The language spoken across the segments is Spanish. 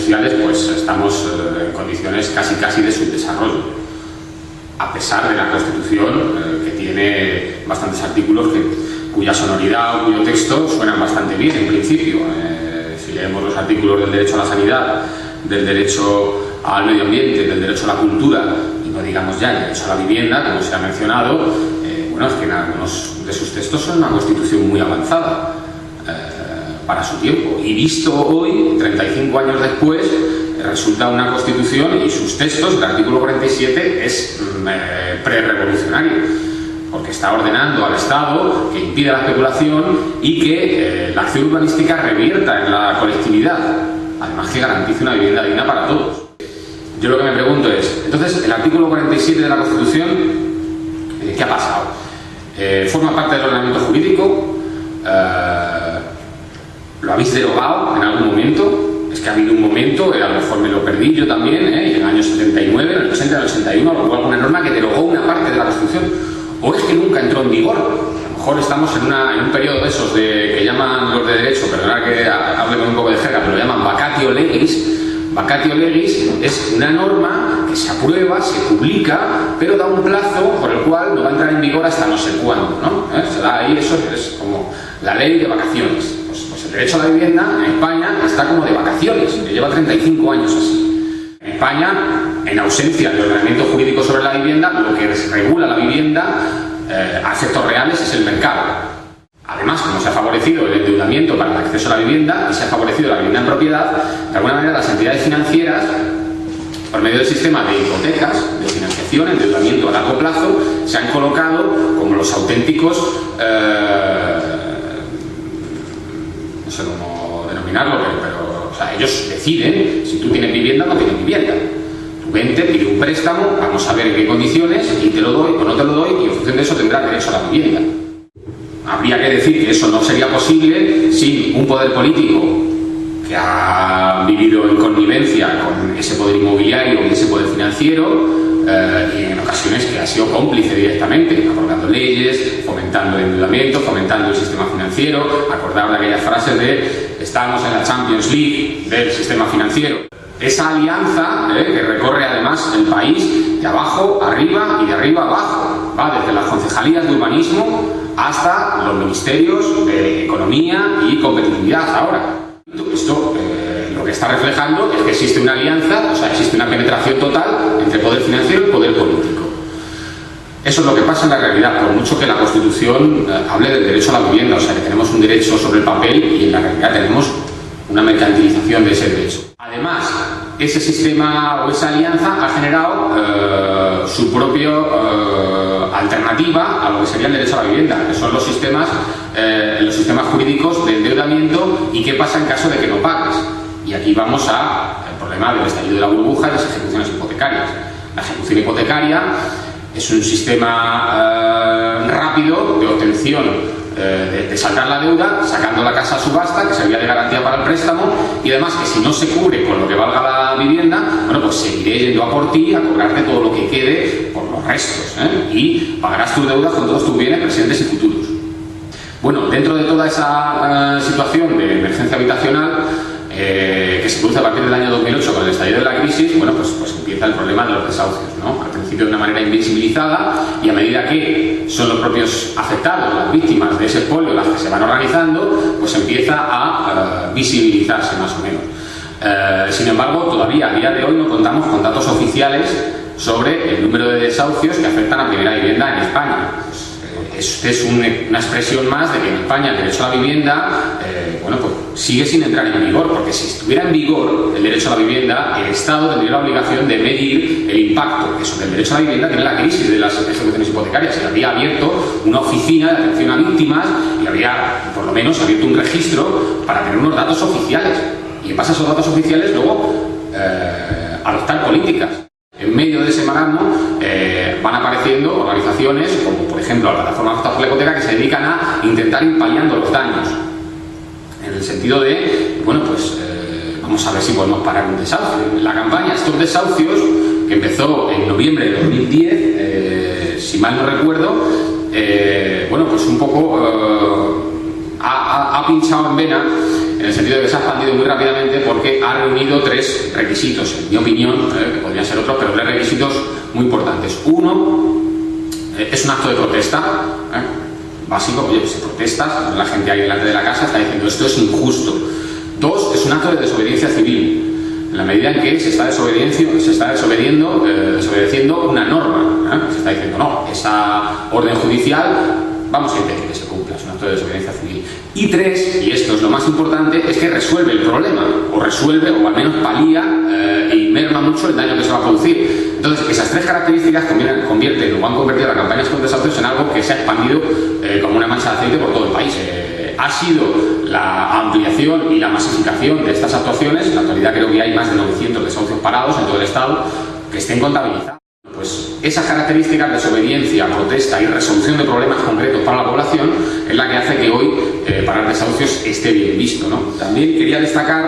sociales, pues estamos en condiciones casi de subdesarrollo, a pesar de la Constitución, que tiene bastantes artículos cuya sonoridad o cuyo texto suenan bastante bien en principio. Si leemos los artículos del derecho a la sanidad, del derecho al medio ambiente, del derecho a la cultura, y no digamos ya el derecho a la vivienda, como se ha mencionado, bueno, es que en algunos de sus textos son una Constitución muy avanzada para su tiempo, y visto hoy, 35 años después, resulta una Constitución, y sus textos, el artículo 47 es pre-revolucionario, porque está ordenando al Estado que impida la especulación y que la acción urbanística revierta en la colectividad, además que garantice una vivienda digna para todos. Yo lo que me pregunto es, entonces, el artículo 47 de la Constitución, ¿qué ha pasado? ¿Forma parte del ordenamiento jurídico? ¿Lo habéis derogado en algún momento? Es que ha habido un momento, a lo mejor me lo perdí yo también, en el año 79, en el 80, en el 81, hubo alguna norma que derogó una parte de la Constitución. ¿O es que nunca entró en vigor? A lo mejor estamos en un periodo de esos que llaman los de derecho, perdonad que hable con un poco de jerga, pero lo llaman vacatio legis. Vacatio legis es una norma que se aprueba, se publica, pero da un plazo por el cual no va a entrar en vigor hasta no sé cuándo, ¿no? Se da ahí, eso es como la ley de vacaciones. Pues el derecho a la vivienda en España está como de vacaciones, que lleva 35 años así. En España, en ausencia de ordenamiento jurídico sobre la vivienda, lo que regula la vivienda a efectos reales es el mercado. Además, como se ha favorecido el endeudamiento para el acceso a la vivienda y se ha favorecido la vivienda en propiedad, de alguna manera las entidades financieras, por medio del sistema de hipotecas, de financiación, endeudamiento a largo plazo, se han colocado como los auténticos, no sé cómo denominarlo, pero o sea, ellos deciden si tú tienes vivienda o no tienes vivienda. Tú vente, pide un préstamo, vamos a ver en qué condiciones, y te lo doy o no te lo doy, y en función de eso tendrás derecho a la vivienda. Habría que decir que eso no sería posible sin un poder político que ha vivido en connivencia con ese poder inmobiliario y ese poder financiero, y en ocasiones que ha sido cómplice directamente, acordando leyes, fomentando el endeudamiento, fomentando el sistema financiero. Acordar de aquellas frases de estamos en la Champions League del sistema financiero. Esa alianza que recorre además el país de abajo arriba y de arriba abajo, va desde las concejalías de urbanismo hasta los ministerios de economía y competitividad ahora. Esto lo que está reflejando es que existe una alianza, o sea, existe una penetración total entre poder financiero y poder político. Eso es lo que pasa en la realidad, por mucho que la Constitución hable del derecho a la vivienda, o sea, que tenemos un derecho sobre el papel y en la realidad tenemos una mercantilización de ese derecho. Además, ese sistema o esa alianza ha generado su propia alternativa a lo que sería el derecho a la vivienda, que son los sistemas jurídicos de endeudamiento y qué pasa en caso de que no pagues. Y aquí vamos al problema del estallido de la burbuja y las ejecuciones hipotecarias. La ejecución hipotecaria es un sistema rápido de obtención de saldar la deuda, sacando la casa a subasta, que servía de garantía para el préstamo, y además que si no se cubre con lo que valga la vivienda, bueno, pues seguiré yendo a por ti a cobrarte todo lo que quede por los restos, y pagarás tus deudas con todos tus bienes presentes y futuros. Bueno, dentro de toda esa situación de emergencia habitacional que se produce a partir del año 2008 con el estallido de la crisis, bueno, pues empieza el problema de los desahucios, ¿no? Al principio de una manera invisibilizada, y a medida que son los propios afectados, las víctimas de ese expolio, las que se van organizando, pues empieza a visibilizarse más o menos. Sin embargo, todavía a día de hoy no contamos con datos oficiales sobre el número de desahucios que afectan a primera vivienda en España. Es una expresión más de que en España el derecho a la vivienda bueno, pues sigue sin entrar en vigor, porque si estuviera en vigor el derecho a la vivienda, el Estado tendría la obligación de medir el impacto que sobre el derecho a la vivienda tiene la crisis de las ejecuciones hipotecarias. Se habría abierto una oficina de atención a víctimas y habría, por lo menos, abierto un registro para tener unos datos oficiales, y en base a esos datos oficiales luego adoptar políticas. En medio de ese marasmo van apareciendo organizaciones como, por ejemplo, la plataforma Afectados por la Hipoteca, que se dedican a intentar ir paliando los daños, en el sentido de, bueno, pues vamos a ver si podemos parar un desahucio. La campaña Stop Desahucios, que empezó en noviembre de 2010, si mal no recuerdo, bueno, pues un poco ha ha pinchado en vena, en el sentido de que se ha expandido muy rápidamente porque ha reunido 3 requisitos, en mi opinión, que podrían ser otros, pero 3 requisitos muy importantes. Uno, es un acto de protesta, básico, oye, pues se protesta, la gente ahí delante de la casa está diciendo esto es injusto. 2, es un acto de desobediencia civil, en la medida en que se está desobedeciendo una norma, se está diciendo no, esa orden judicial vamos a impedir que se cumpla, es un acto de desobediencia civil. Y 3, y esto es lo más importante, es que resuelve el problema, o resuelve, o al menos palía y merma mucho el daño que se va a producir. Entonces, esas 3 características convierten o han convertido la campaña contra desahucios en algo que se ha expandido como una mancha de aceite por todo el país. Ha sido la ampliación y la masificación de estas actuaciones. En la actualidad creo que hay más de 900 desahucios parados en todo el Estado que estén contabilizados. Pues esas características, desobediencia, protesta y resolución de problemas concretos para la población, es la que hace que hoy parar desahucios esté bien visto, ¿no? También quería destacar,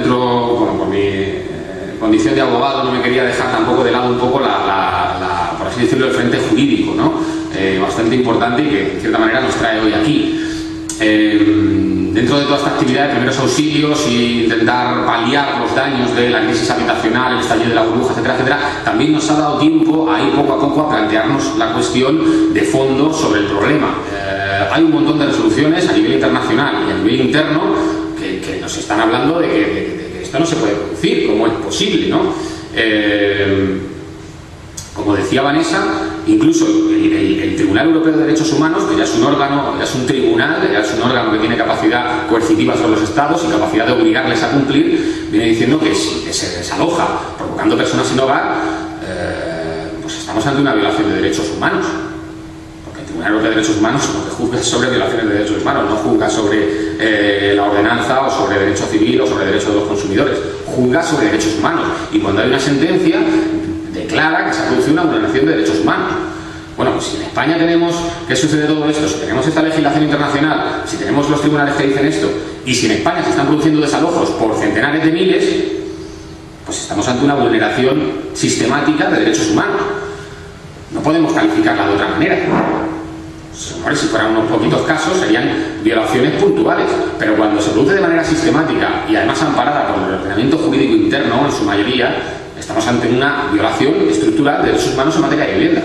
por mi condición de abogado, no me quería dejar tampoco de lado un poco por así decirlo, el frente jurídico, ¿no? Bastante importante y que en cierta manera nos trae hoy aquí. Dentro de toda esta actividad de primeros auxilios y intentar paliar los daños de la crisis habitacional, el estallido de la burbuja, etcétera, etcétera, también nos ha dado tiempo a ir poco a poco a plantearnos la cuestión de fondo sobre el problema. Hay un montón de resoluciones a nivel internacional y a nivel interno que nos están hablando de que esto no se puede producir, cómo es posible, ¿no? Como decía Vanessa, incluso el Tribunal Europeo de Derechos Humanos, que ya es un órgano, ya es un tribunal, ya es un órgano que tiene capacidad coercitiva sobre los estados y capacidad de obligarles a cumplir, viene diciendo que si se desaloja provocando personas sin hogar, pues estamos ante una violación de derechos humanos. Porque el Tribunal Europeo de Derechos Humanos lo que juzga es sobre violaciones de derechos humanos, no juzga sobre la ordenanza o sobre derecho civil o sobre derechos de los consumidores, juzga sobre derechos humanos. Y cuando hay una sentencia, declara que se ha producido una vulneración de derechos humanos. Bueno, pues si en España tenemos que sucede todo esto, si tenemos esta legislación internacional, si tenemos los tribunales que dicen esto, y si en España se están produciendo desalojos por centenares de miles, pues estamos ante una vulneración sistemática de derechos humanos. No podemos calificarla de otra manera. Si fueran unos poquitos casos serían violaciones puntuales, pero cuando se produce de manera sistemática y además amparada por el ordenamiento jurídico interno en su mayoría, estamos ante una violación estructural de derechos humanos en materia de vivienda.